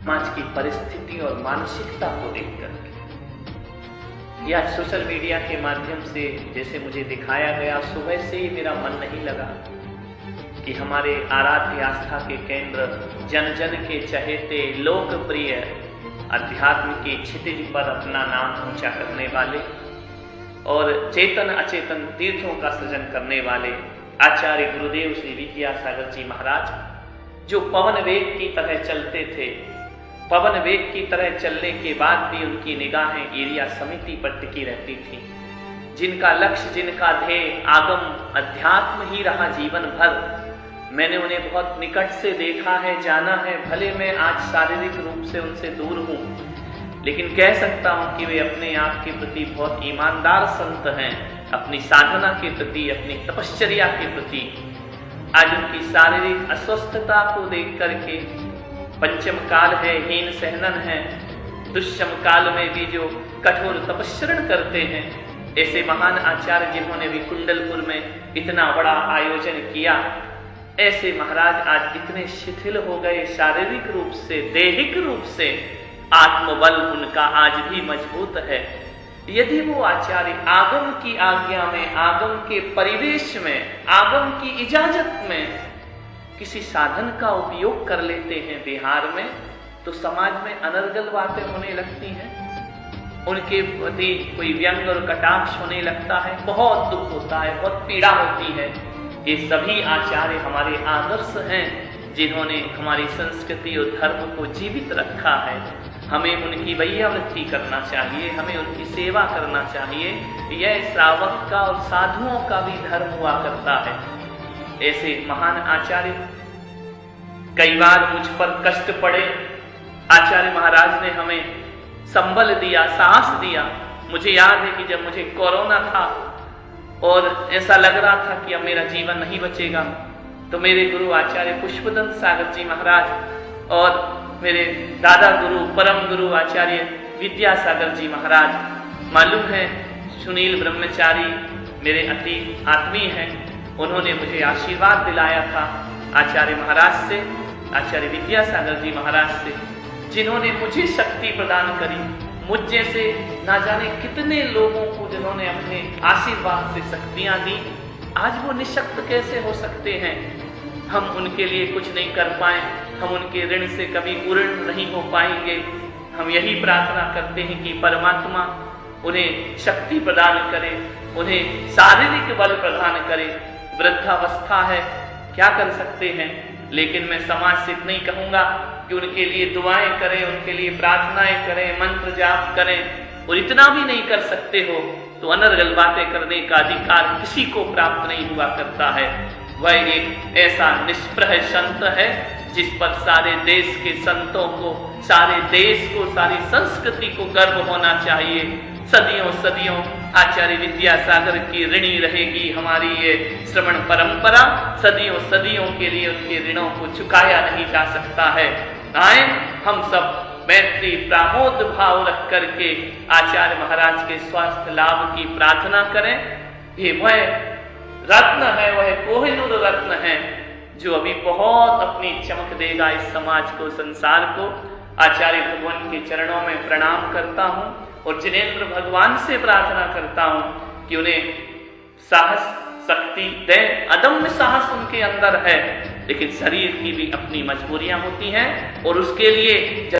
समाज की परिस्थिति और मानसिकता को देख करके, या सोशल मीडिया के माध्यम से जैसे मुझे दिखाया गया, सुबह से ही मेरा मन नहीं लगा कि हमारे आराध्य आस्था के केंद्र, जन जन के चहेते, लोकप्रिय अध्यात्म की क्षितिज पर अपना नाम ऊंचा करने वाले और चेतन अचेतन तीर्थों का सृजन करने वाले आचार्य गुरुदेव श्री विद्यासागर जी महाराज, जो पवन वेग की तरह चलते थे, पवन वेग की तरह चलने के बाद भी उनकी निगाहें एरिया समिति पर टिकी रहती थी, जिनका लक्ष्य, जिनका ध्येय आगम अध्यात्म ही रहा जीवन भर। मैंने उन्हें बहुत निकट से देखा है, जाना है, भले मैं आज शारीरिक रूप से उनसे दूर हूं, लेकिन कह सकता हूं कि वे अपने आप के प्रति बहुत ईमानदार संत हैं, अपनी साधना के प्रति, अपनी तपश्चर्या के प्रति। आज उनकी शारीरिक अस्वस्थता को देख करके, पंचम काल है, हीन सहनन है, दुष्यम काल में भी जो कठोर तपस्चरण करते हैं, ऐसे महान आचार्य जिन्होंने भी कुंडलपुर में इतना बड़ा आयोजन किया, ऐसे महाराज आज इतने शिथिल हो गए शारीरिक रूप से, दैहिक रूप से। आत्मबल उनका आज भी मजबूत है। यदि वो आचार्य आगम की आज्ञा में, आगम के परिवेश में, आगम की इजाजत में किसी साधन का उपयोग कर लेते हैं बिहार में, तो समाज में अनर्गल बातें होने लगती हैं, उनके प्रति कोई व्यंग और कटाक्ष होने लगता है, बहुत दुख होता है, बहुत पीड़ा होती है। ये सभी आचार्य हमारे आदर्श हैं, जिन्होंने हमारी संस्कृति और धर्म को जीवित रखा है। हमें उनकी वैयावृत्ति करना चाहिए, हमें उनकी सेवा करना चाहिए। यह श्रावक का और साधुओं का भी धर्म हुआ करता है। ऐसे महान आचार्य, कई बार मुझ पर कष्ट पड़े, आचार्य महाराज ने हमें संबल दिया, साहस दिया। मुझे याद है कि जब मुझे कोरोना था और ऐसा लग रहा था कि अब मेरा जीवन नहीं बचेगा, तो मेरे गुरु आचार्य पुष्पदंत सागर जी महाराज और मेरे दादा गुरु, परम गुरु आचार्य विद्यासागर जी महाराज, मालूम है सुनील ब्रह्मचारी मेरे अति आत्मीय हैं, उन्होंने मुझे आशीर्वाद दिलाया था आचार्य महाराज से, आचार्य विद्यासागर जी महाराज से, जिन्होंने मुझे शक्ति प्रदान करी। मुझ जैसे ना जाने कितने लोगों को जिन्होंने अपने आशीर्वाद से शक्तियां दी, आज वो निशक्त कैसे हो सकते हैं। हम उनके लिए कुछ नहीं कर पाए, हम उनके ऋण से कभी उऋण नहीं हो पाएंगे। हम यही प्रार्थना करते हैं कि परमात्मा उन्हें शक्ति प्रदान करे, उन्हें शारीरिक बल प्रदान करे। वृद्धावस्था है, क्या कर सकते हैं, लेकिन मैं समाज से इतना ही कहूंगा कि उनके लिए दुआएं करें, उनके लिए प्रार्थनाएं करें, मंत्र जाप करें। और इतना भी नहीं कर सकते हो तो अनर्गल बातें करने का अधिकार किसी को प्राप्त नहीं हुआ करता है। वह एक ऐसा निष्प्रह संत है जिस पर सारे देश के संतों को, सारे देश को, सारी संस्कृति को गर्व होना चाहिए। सदियों सदियों आचार्य विद्यासागर की ऋणी रहेगी हमारी ये श्रवण परंपरा। सदियों सदियों के लिए उनके ऋणों को चुकाया नहीं जा सकता है। आए हम सब मैत्री प्रामोद भाव रख करके आचार्य महाराज के स्वास्थ्य लाभ की प्रार्थना करें। ये वह रत्न है, वह कोहिनूर रत्न है जो अभी बहुत अपनी चमक देगा इस समाज को, संसार को। आचार्य भगवान के चरणों में प्रणाम करता हूं और जिनेंद्र भगवान से प्रार्थना करता हूं कि उन्हें साहस, शक्ति दें। अदम्य साहस उनके अंदर है, लेकिन शरीर की भी अपनी मजबूरियां होती हैं और उसके लिए